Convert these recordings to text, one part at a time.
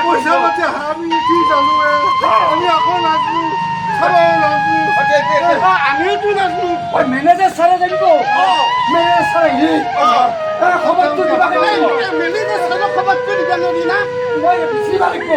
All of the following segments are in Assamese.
পইচা পাতি আমি কি জানো আমি আকৌ নাচলো চাব নাচলো আমিওতো নাচলো মেনেজাৰ ছাৰে জানিব মেনেজাৰ ছাৰে খবৰটো দিবা মেনেজাৰ ছাৰক খবৰটো দিবা নোৱাৰি না মই বেছি লাগিব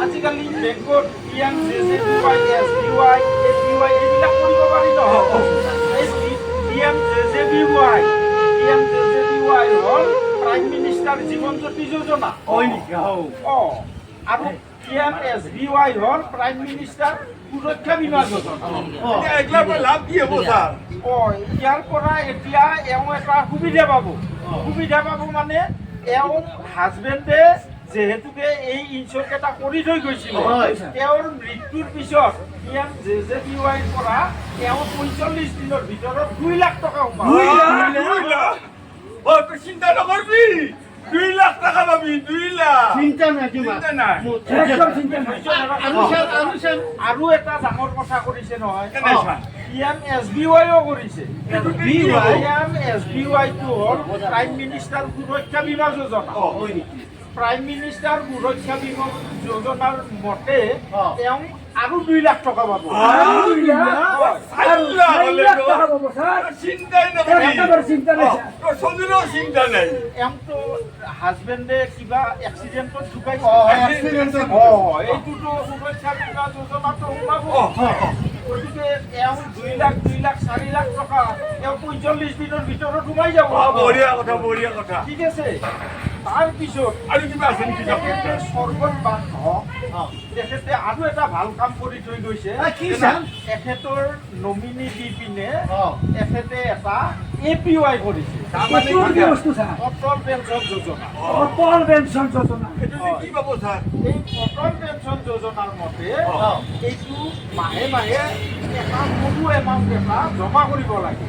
আজিকালি বেংকত পিএম জেজেবিৱাই এছবিৱাই এপিৱাই এইবিলাক কৰিব পাৰি নহয় পিএম জেজেবিৱাই হ'ল প্ৰাইম মিনিষ্টাৰ জীৱন জ্যোতি যোজনা হয় নেকি আৰু পিএম এছবিৱাই হ'ল প্ৰাইম মিনিষ্টাৰ সুৰক্ষা বীমা যোজনা লাভ কি হ'ব ছাৰ ইয়াৰ পৰা এতিয়া এওঁ এটা সুবিধা পাব মানে এওঁ হাজবেণ্ডে যেহেতুকে এই ইনচুৰেঞ্চ কৰি থৈ গৈছিল তেওঁৰ মৃত্যুৰ পিছত পিএম জেজেবিৱাইৰ পৰা তেওঁ ৪৫ দিনৰ ভিতৰত ২ লাখ টকা চিন্তা নকৰবি 2 লাখ টাকা পাবি 2 লাখ চিন্তা নাই আৰু এটা ডাঙৰ কথা কৰিছে নহয় পিএম এছবিৱাইও কৰিছে পিএম এছবিৱাইটো হ'ল প্ৰাইম মিনিষ্টাৰ সুৰক্ষা বীমা যোজনা প্ৰাইম মিনিষ্টাৰ সুৰক্ষা বীমা যোজনাৰ মতে তেওঁ আৰু ২ লাখ টকা পাব এওঁতো হাজবেণ্ডে কিবা এক্সিডেণ্টত ঢুকাইছে এইটোতো সুৰক্ষা বীমা যোজনাটো সোমাব গতিকে এওঁ 2 লাখ 4 লাখ টকা এওঁ ৪৫ দিনৰ ভিতৰত সোমাই যাব বঢ়িয়া কথা ঠিক আছে তাৰপিছত আৰু কিবা আছে নেকি স্বৰ্গত বাস তেখেতে আৰু এটা ভাল কাম কৰি থৈ গৈছে তেখেতৰ নমিনী দি পিনে তেখেতে এটা APY কৰিছে তাৰমানে এইটোৰ কি কি বস্তু ছাৰ? অটল পেঞ্চন যোজনা। অটল পেঞ্চন যোজনা। এইটো যে কি পাব ছাৰ? এই অটল পেঞ্চন যোজনাৰ মতে এইটো মাহে মাহে এটা সৰু এমাউণ্ট এটা জমা কৰিব লাগে।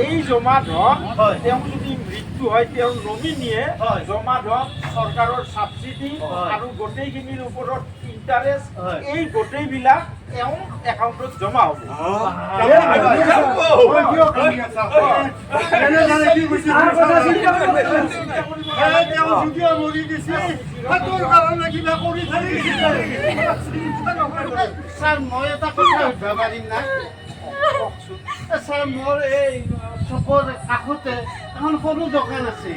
এই জমা ধন তেওঁ যদি মৃত্যু হয় তেওঁৰ নমিনীয়ে জমা ধন চৰকাৰৰ ছাবচিডি আৰু গোটেইখিনিৰ ওপৰত ইণ্টাৰেষ্ট এই গোটেইবিলাক তেওঁ একাউণ্টত জমা হ'ব। স্যাৰ মই এটা কথা সুধিব পাৰিম না? স্যাৰ মোৰ এই চকৰ কাষতে এখন সৰু দোকান আছে।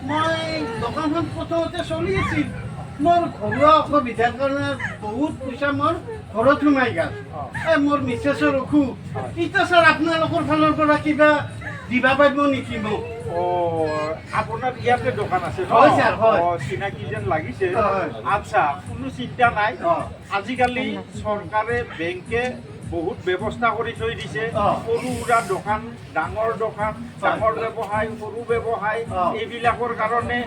মই দোকানখন প্ৰথমতে চলি আছিল। মোৰ ঘৰুৱা অসুবিধাৰ কাৰণে বহুত পইচা মোৰ ঘৰত সোমাই গ'ল। মোৰ মিছেছৰ অসুখ। এতিয়া স্যাৰ আপোনালোকৰ ফালৰ পৰা কিবা দিবা পাৰিব নেকি মোক? আপোনাৰ ইয়াতে দোকান আছে ন? হয় ছাৰ, হয়। চিনাকি যেন লাগিছে। হয়। আচ্ছা, কোনো চিন্তা নাই। আজিকালি চৰকাৰে বেংকে বহুত ব্যৱস্থা কৰি থৈ দিছে। সৰু সুৰা দোকান, ডাঙৰ দোকান, ডাঙৰ ব্যৱসায়, সৰু ব্যৱসায় এইবিলাকৰ কাৰণে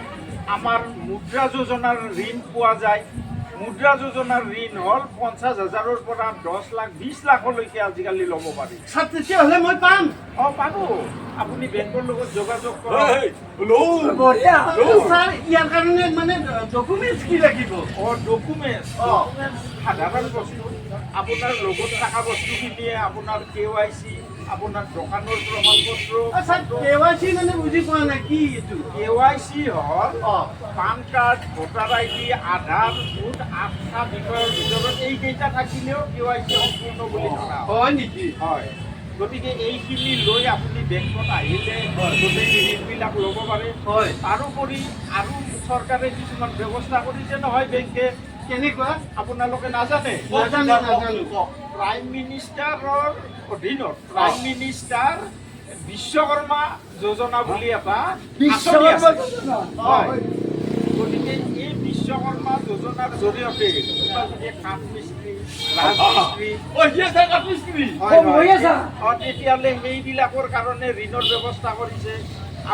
আমাৰ মুদ্ৰা যোজনাৰ ঋণ পোৱা যায়। মুদ্ৰা যোজনাৰ ঋণ হ'ল 50,000-ৰ পৰা 10 লাখ 20 লাখলৈকে আজিকালি ল'ব পাৰি। স্যাৰ তেতিয়াহ'লে মই পাম। পাব। আপুনি বেংকৰ লগত যোগাযোগ কৰক। বঢ়িয়া। স্যাৰ ইয়াৰ কাৰণে মানে ডকুমেণ্টছ কি লাগিব? ডকুমেণ্টছ সাধাৰণ বস্তু আপোনাৰ লগত থকা বস্তুখিনিয়ে আপোনাৰ KYC, আপোনাৰ দোকানৰ প্ৰমাণপত্ৰ। স্যাৰ KYC মানে বুজি পোৱা নাই কি এইটো? KYC হ'ল পান কাৰ্ড, ভোটাৰ ID, আধাৰ, ভোট 8টা বিষয়ৰ ভিতৰত এইকেইটা থাকিলেও KYC সম্পূৰ্ণ বুলি ধৰা হয়। হয় নেকি? হয়, গতিকে এইখিনি লৈ আপুনি বেংকত আহিলে গোটেই ঋণবিলাক ল'ব পাৰে। হয়। তাৰোপৰি আৰু চৰকাৰে কিছুমান ব্যৱস্থা কৰিছে নহয় বেংকে। কেনেকুৱা? আপোনালোকে নাজানে? নাজানো। প্ৰাইম মিনিষ্টাৰৰ অধীনত প্ৰাইম মিনিষ্টাৰ বিশ্বকৰ্মা যোজনা বুলি এটা আঁচনি বিশ্বকৰ্মা আছে। যোজনা। হয়, গতিকে এই বিশ্বকৰ্মা যোজনাৰ জৰিয়তে কোনোবা যদি কাঠ মিস্ত্ৰী, ৰাজমিস্ত্ৰী হৈ আছা? তেতিয়াহ'লে সেইবিলাকৰ কাৰণে ঋণৰ ব্যৱস্থা কৰিছে।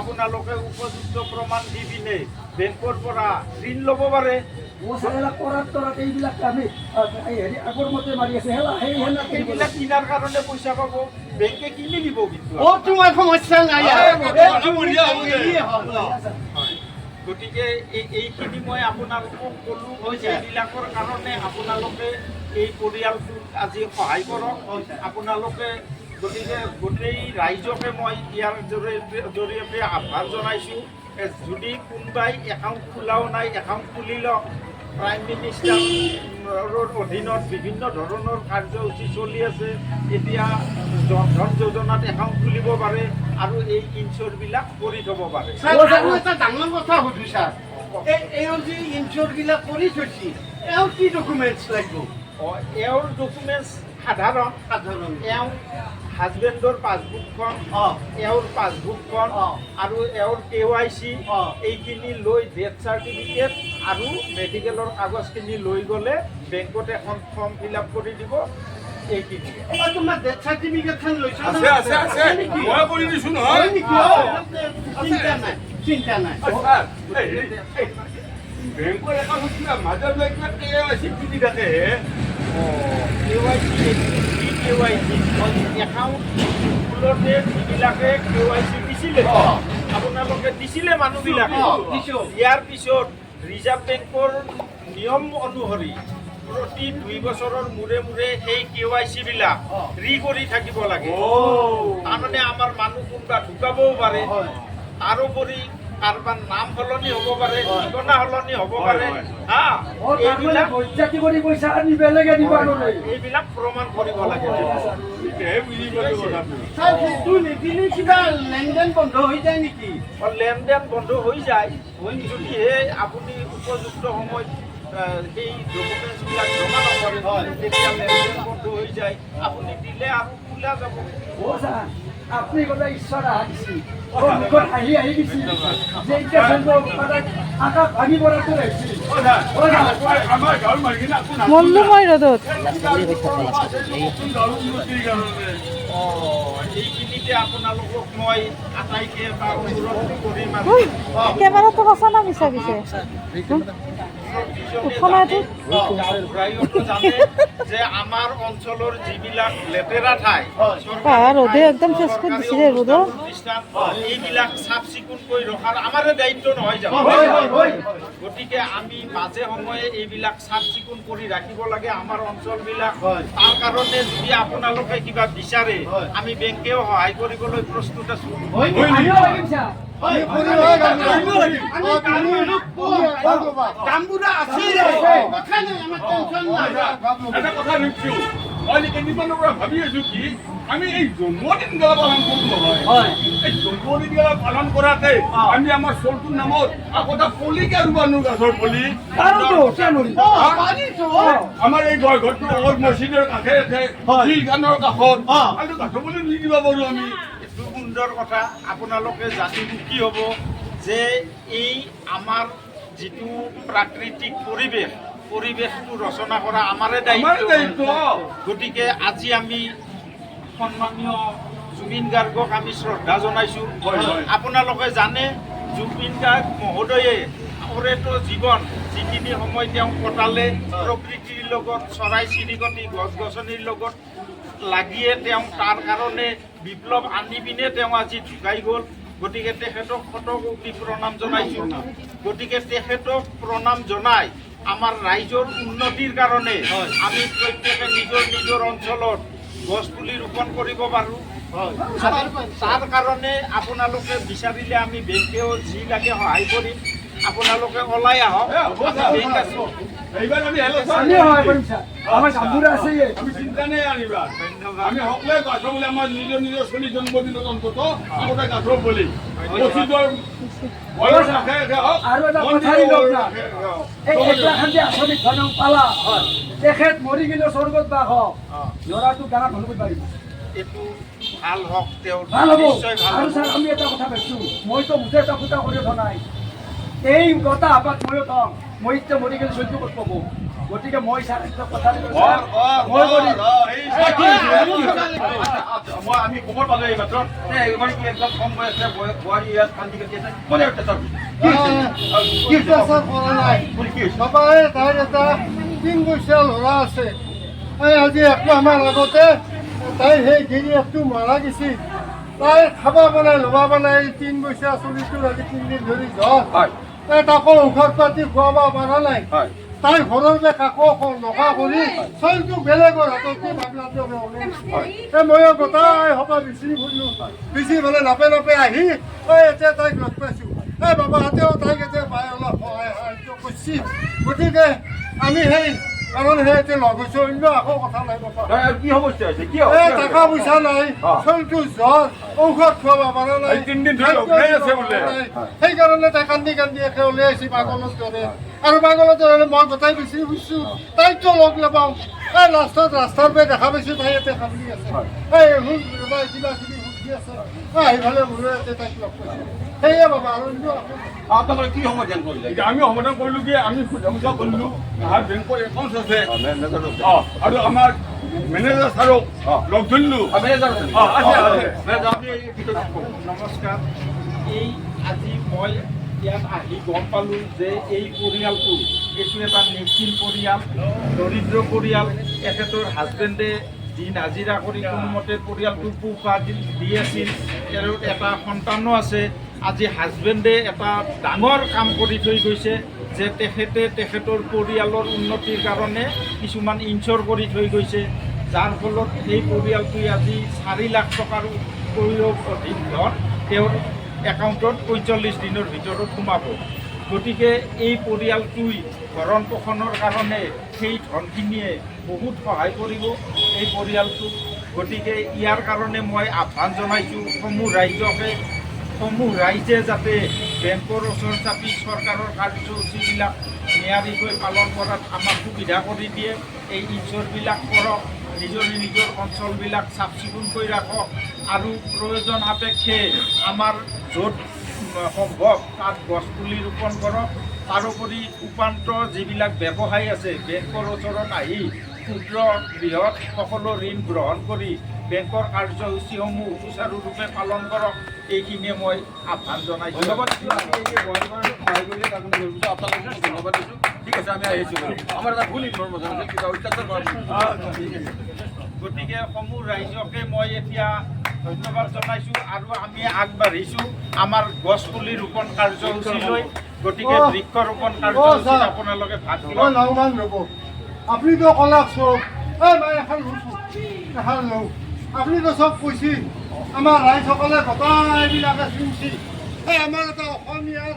আপোনালোকে উপযুক্ত প্ৰমাণ দি পিনে বেংকৰ পৰা ঋণ ল'ব পাৰে। এইবিলাক আমি হেৰি আগৰ মতে মাৰি আছে সেইবিলাক কিনাৰ কাৰণে পইচা পাব, বেংকে কিনি দিব কিন্তু। তোমাৰ সমস্যা নাই। গতিকে এইখিনি মই আপোনালোকক ক'লোঁ। এইবিলাকৰ কাৰণে আপোনালোকে এই পৰিয়ালটোক আজি সহায় কৰক। আপোনালোকে গতিকে গোটেই ৰাইজকে মই ইয়াৰ জৰিয়তে আহ্বান জনাইছোঁ, যদি কোনোবাই একাউণ্ট খোলাও নাই একাউণ্ট খুলি লওক। প্ৰাইম মিনিষ্টাৰৰ অধীনত বিভিন্ন ধৰণৰ কাৰ্যসূচী চলি আছে। এতিয়া জনধন যোজনাত একাউণ্ট খুলিব পাৰে আৰু এই ইনশ্বৰবিলাক কৰি থ'ব পাৰে। আৰু এটা ডাঙৰ কথা সুধো স্যাৰ, এওঁ যে ইনশ্বৰবিলাক কৰি থৈছে এওঁ কি ডকুমেণ্টছ লাগিব? এওঁৰ ডকুমেণ্টছ সাধাৰণ। এওঁ হাজবেণ্ডৰ পাছবুকখন, এওঁৰ পাছবুকখন আৰু এওঁৰ KYC এইখিনি লৈ ডেথ চাৰ্টিফিকেট আৰু মেডিকেলৰ কাগজখিনি লৈ গ'লে বেংকত এখন ফৰ্ম ফিল আপ কৰি দিব। এইখিনি তোমাৰ ডেথ চাৰ্টিফিকেটখন লৈছা? মই কৰি দিছো নহয়। হয় নেকি? চিন্তা নাই, চিন্তা নাই। বেংকৰ একাউণ্ট মাজত লৈ কিবা KYC কিনি থাকে। KYC একাউণ্ট খোলোতে যিবিলাকে KYC দিছিলে আপোনালোকে দিছিলে মানুহবিলাকে। ইয়াৰ পিছত ৰিজাৰ্ভ বেংকৰ নিয়ম অনুসৰি প্ৰতি 2 বছৰৰ মূৰে মূৰে সেই KYC বিলাক কৰি থাকিব লাগে। তাৰমানে আমাৰ মানুহ কোনোবা ঢুকাবও পাৰে, তাৰোপৰি কাৰোবাৰ নাম সলনি হ'ব পাৰে, ঠিকনা সলনি হ'ব পাৰে। এইবিলাক প্ৰমাণ কৰিব লাগে। কিবা লেনদেন বন্ধ হৈ যায় নেকি? লেনদেন বন্ধ হৈ যায় যদিহে আপুনি উপযুক্ত সময়ত সেই ডকুমেণ্টছবিলাক জমা নকৰে, তেতিয়া লেনদেন বন্ধ হৈ যায়। আপুনি দিলে আৰু খোলা যাব। আপনি কথা ঈশ্বৰ আহিছি আহি আহি দিছি যে আকাশ ভাঙি পড়াতে ৰাখছি আমাৰ গাঁৱৰ মানুহ মল্লময় ৰ'দত উন্নতিৰ কাৰণে এইখিনিতে আপোনালোকক মই আটাইকে এটা অনুৰোধ কৰিম আৰু কেমেৰাটো সঁচা না মিছা পিছে জানে যে আমাৰ অঞ্চলৰ যিবিলাক লেতেৰা ঠাই ৰ'দে একদম চেচ কৰি দিছে ৰে ৰ'দ প্ৰতিষ্ঠান এইবিলাক চাফ চিকুণকৈ ৰখাৰ আমাৰে দায়িত্ব নহয় জানো গতিকে আমি মাজে সময়ে এইবিলাক চাফ চিকুণ কৰি ৰাখিব লাগে আমাৰ অঞ্চলবিলাক তাৰ কাৰণে যদি আপোনালোকে কিবা বিচাৰে আমি বেংকেও সহায় কৰিবলৈ প্ৰস্তুত আছোঁ কামবোৰা আছে কথা নাই আমাৰ টেনচন নাই এটা কথা দেখিছোঁ মই কেইদিনমানৰ পৰা ভাবি আছোঁ কি আমি এই জন্মদিন গেলা পালন কৰোঁ নহয় এই জন্মদিন গেলা পালন কৰাতে আমি আমাৰ চলটোৰ নামত আগতে পলিকে ৰুব নোৱাৰো গাছৰ পলি আমাৰ এই ঘৰটো অল মছজিদৰ কাষে শিলখানৰ কাষত আৰু গাছৰ পলি ৰুই দিব পাৰোঁ আমি এইটো সুন্দৰ কথা আপোনালোকে জানি সুখী হ'ব যে এই আমাৰ যিটো প্ৰাকৃতিক পৰিৱেশটো ৰচনা কৰা আমাৰে দায়িত্ব গতিকে আজি আমি সন্মানীয় জুবিন গাৰ্গক আমি শ্ৰদ্ধা জনাইছোঁ আপোনালোকে জানে জুবিন গাৰ্গ মহোদয়ে অৰেতো জীৱন যিখিনি সময় তেওঁ কটালে প্ৰকৃতিৰ লগত চৰাই চিৰিকটি গছ গছনিৰ লগত লাগিয়ে তেওঁ তাৰ কাৰণে বিপ্লৱ আনি পিনে তেওঁ আজি ঢুকাই গ'ল গতিকে তেখেতক শতকোটি প্ৰণাম জনাইছোঁ গতিকে তেখেতক প্ৰণাম জনাই আমাৰ ৰাইজৰ উন্নতিৰ কাৰণে আমি প্ৰত্যেকে নিজৰ অঞ্চলত গছ পুলি ৰোপণ কৰিব পাৰোঁ তাৰ কাৰণে আপোনালোকে বিচাৰিলে আমি বেংকেও যি লাগে সহায় কৰিম আপোনালোকে ওলাই আহক বেংক আছোঁ এইবাৰ আমি আমাৰ জাম্বুৰা আছে আমি চিন্তা নাই আনিবা আমি সকলোৱে গাছ বুলি আমাৰ নিজৰ চলি জন্মদিনত অন্তত আগতে গাছৰ বুলি মছজিদৰ বয়স ৰাখে আৰু এটা কথা এই একলাখান যে আঁচনি ধন পালা তেখেত মৰি গেলে স্বৰ্গত বাস হওক ল'ৰাটো গানত ধৰিব পাৰিব এইটো ভাল হওক তেওঁৰ ভাল হ'ব নিশ্চয় ভাল আৰু হ'ব ছাৰ আমি এটা কথা ভাবিছোঁ মইতো মুঠে এটা ফুটা কৰি থোৱা নাই এই গতা আপাত ময়ো থওঁ মই এতিয়া মৰি গেলে চৈধ্য ক'ত পাব গতিকে মই ছাৰ একটা কথা মই কৰিম আমি খবৰ পালোঁ এই মাত্ৰ এগৰাকী একদম কম বয়সে বোৱাৰী ইয়াত কান্দি কাটি আছে মই বাবাই তাইৰ এটা 3 বছৰীয়া ল'ৰা আছে আজি একমাহমান আগতে তাই সেই গিৰিয়েকটো মাৰা গৈছে তাই খাবা বনাই ল'বা বনাই 3 বছৰীয়া চলিটোৰ আজি 3 দিন ধৰি জ্বৰ তাই তাকো ঔষধ পাতি খুৱাব পৰা নাই তাই ঘৰৰ যে কাকো নখা কৰি চলটো বেলেগৰ হাতত মই গোটাই সভা বিচৰি ফুৰিলোঁ বিচি পেলাই নাপে আহি এতিয়া তাইক লগ পাইছোঁ বাবাহঁতেও তাইক এতিয়া পাই অলপ সহায় সাহায্য কৰিছে গতিকে আমি সেই কাৰণ সেই এতিয়া লগ হৈছোঁ অন্য আকৌ কথা নাই বাবা কি সমস্যা হৈছে কিয় টকা পইচা নাই চলটো জ্বৰ ঔষধ খুৱাব পৰা নাই 3 দিন ধৰি লগাই আছে বোলে সেইকাৰণে তাই কান্দি একে ওলাই আহিছে পাগলত দৰে আৰু পাগলত দৰে মই গোটাই বিচাৰি ফুৰিছোঁ তাইকতো লগ নাপাওঁ লাষ্টত ৰাস্তাৰ পৰা দেখা পাইছোঁ তাই ইয়াতে কান্দি আছে কিবা কিবি সুধি আছে সেইফালে মোৰে ইয়াতে তাইক লগ পাইছোঁ সেয়ে বাবা আৰু আপোনালোকে কি সমাধান কৰিলে আমি সমাধান কৰিলোঁ কি আমি সোধা কৰিলোঁ আমাৰ বেংকৰ একাউণ্ট আছে আৰু আমাৰ মেনেজাৰ ছাৰক লগ ধৰিলোঁ নমস্কাৰ এই আজি মই ইয়াত আহি গম পালোঁ যে এই পৰিয়ালটো এইটো এটা নিৰ্মল পৰিয়াল দৰিদ্ৰ পৰিয়াল এখেতৰ হাজবেণ্ডে দিন হাজিৰা কৰি কোনোমতে পৰিয়ালটোৰ পোহপাল দি আছিল আৰু এটা সন্তানো আছে আজি হাজবেণ্ডে এটা ডাঙৰ কাম কৰি থৈ গৈছে যে তেখেতৰ পৰিয়ালৰ উন্নতিৰ কাৰণে কিছুমান ইনচৰ কৰি থৈ গৈছে যাৰ ফলত এই পৰিয়ালটোৱে আজি 4 লাখ টকাৰ উপৰিও অধিক ধন তেওঁৰ একাউণ্টত 45 দিনৰ ভিতৰত সোমাব গতিকে এই পৰিয়ালটোই ভৰণ পোষণৰ কাৰণে সেই ধনখিনিয়ে বহুত সহায় কৰিব এই পৰিয়ালটোক গতিকে ইয়াৰ কাৰণে মই আহ্বান জনাইছোঁ সমূহ ৰাইজে যাতে বেংকৰ ওচৰ চাপি চৰকাৰৰ কাৰ্যসূচীবিলাক নিয়াৰিকৈ পালন কৰাত আমাক সুবিধা কৰি দিয়ে এই ইনচৰবিলাক কৰক নিজৰ অঞ্চলবিলাক চাফ চিকুণকৈ ৰাখক আৰু প্ৰয়োজন সাপেক্ষে আমাৰ য'ত সম্ভৱ তাত গছপুলি ৰোপণ কৰক তাৰোপৰি উপান্ত যিবিলাক ব্যৱসায়ী আছে বেংকৰ ওচৰত আহি ক্ষুদ্ৰ বৃহৎ সকলো ঋণ গ্ৰহণ কৰি বেংকৰ কাৰ্যসূচীসমূহ সুচাৰুৰূপে পালন কৰক, এইখিনিয়ে মই আহ্বান জনাইছোঁ। ধন্যবাদ দিছোঁ। আমি এই বয়সৰ সহায় কৰিলে আপোনালোক আপোনালোকক ধন্যবাদ দিছোঁ। ঠিক আছে, আমি আহিছোঁ বাৰু। আমাৰ এটা ভুল ইনফৰমেশ্যন আছে, কিবা অত্যাচাৰ কৰা গতিকে সমূহ ৰাইজকে মই এতিয়া ধন্যবাদ জনাইছোঁ আৰু আমি আগবাঢ়িছোঁ আমাৰ গছ পুলি ৰোপণ কাৰ্যসূচীলৈ। গতিকে বৃক্ষৰোপণ কাৰ্যসূচীত আপোনালোকে ভাগ লওক। নাওমান ৰ'ব, আপুনিতো ক'লাক চব এখন লওঁ, আপুনিতো চব কৈছে, আমাৰ ৰাইজসকলে গোটাইবিলাকে চিন্তি। আমাৰ এটা অসমীয়াৰ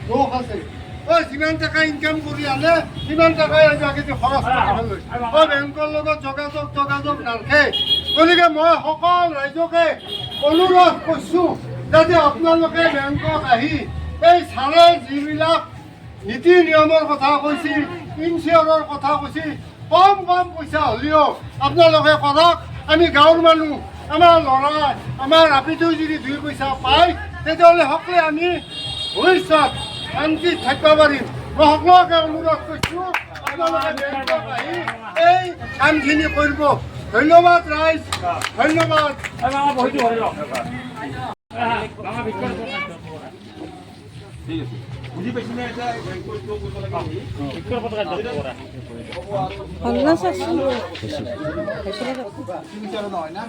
দোষ আছে, যিমান টকা ইনকাম কৰি আনে সিমান টকাই আগেদি খৰচ কৰিবলৈ বেংকৰ লগত যোগাযোগ নাৰাখে। গতিকে মই সকলো ৰাইজকে অনুৰোধ কৰিছোঁ যাতে আপোনালোকে বেংকত আহি এই ছাৰে যিবিলাক নীতি নিয়মৰ কথা কৈছিল, ইঞ্চুৰেঞ্চৰ কথা কৈছিল, কম পইচা হ'লেও আপোনালোকে কৰক। আমি গাঁৱৰ মানুহ, আমাৰ ল'ৰা, আমাৰ ৰাপিটো যদি 2 পইচা পায় তেতিয়াহ'লে সকলোৱে আমি ভৱিষ্যত শান্তিত থাকিব পাৰিম। মই সকলোকে অনুৰোধ কৰিছোঁ আপোনালোকে বেংকত আহি এই কামখিনি কৰিব। ধন্যবাদ ৰাইজ, ধন্যবাদ। বুজি পাইছেনে? এতিয়া বেংকৰ কিয় কৰিব লাগে? ভাল না চাচোন নহয় না।